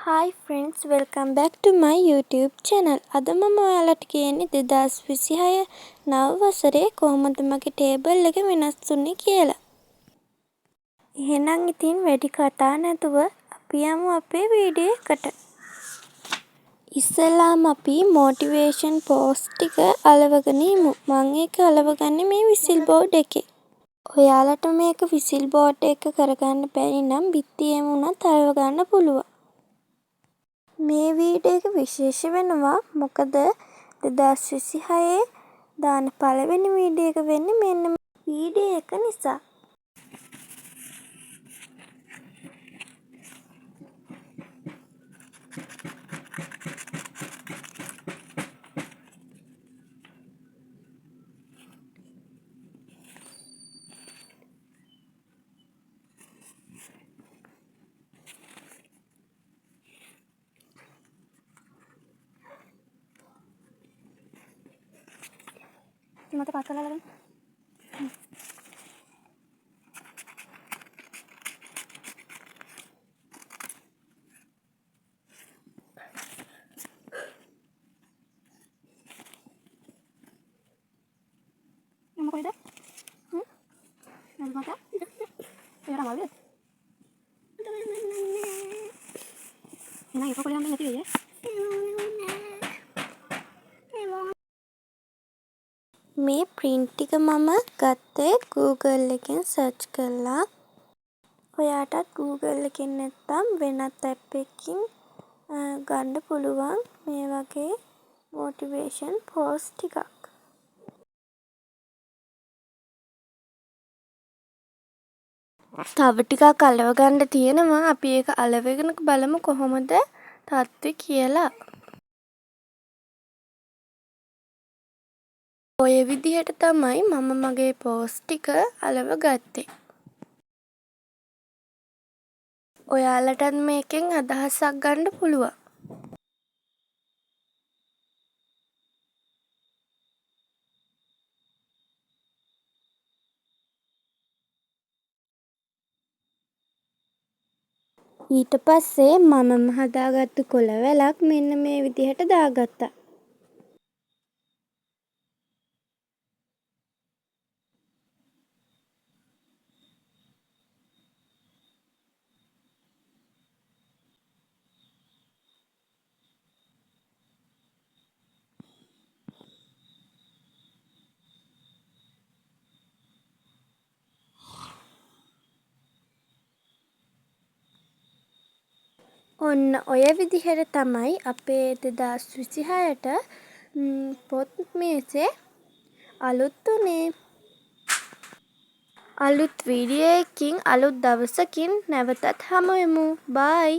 Hi friends, welcome back to my YouTube channel. අද මම ඔයාලට කියන්නේ 2026 නව වසරේ කොහොමද මගේ ටේබල් එක වෙනස් වුනේ කියලා. එහෙනම් ඉතින් වැඩි කතා නැතුව අපි යමු අපේ වීඩියෝ එකට. ඉස්සෙල්ලාම අපි මොටිවේෂන් පෝස්ට් ටික අලවගෙන ඉමු. මම ඒක අලවගන්නේ මේ විසිල් බෝඩ් එකේ. ඔයාලට මේක විසිල් බෝඩ් එක කරගන්න බැරි නම් බිත්තියේම උනත් අලව ගන්න පුළුවන්. මේ වීඩියෝ එක විශේෂ වෙනවා මොකද 2026 දාන පළවෙනි වීඩියෝ එක වෙන්නේ මෙන්න මේ වීඩියෝ එක නිසා. මට පාස් කරලා ගන්න. මොකද? මට ඒක තමයි. නෑ ඒක කොහෙන්ද නැති වෙන්නේ? මේ print ටික මම ගත්තේ Google එකෙන් search කරලා. ඔයාටත් Google එකෙන් නැත්තම් වෙනත් app එකකින් ගන්න පුළුවන් මේ වගේ motivation post ටිකක්. තව ටිකක් අලව ගන්න තියෙනවා. අපි ඒක අලවගෙන බලමු කොහොමද තත්ත්වය කියලා. ඔය විදිහට තමයි මම මගේ පෝස්ට් ටික අලව ගත්තේ. ඔයාලටත් මේකෙන් අදහසක් ගන්න පුළුවන්. ඊට පස්සේ මමම හදාගත්තු කොළ වැලක් මෙන්න මේ විදිහට දාගත්තා. ඔන්න ඔය විදිහට තමයි අපේ 2026ට පොත් මේසේ අලුත් උනේ. අලුත් වීඩියෝ එකකින් අලුත් දවසකින් නැවතත් හමු වෙමු. බයි.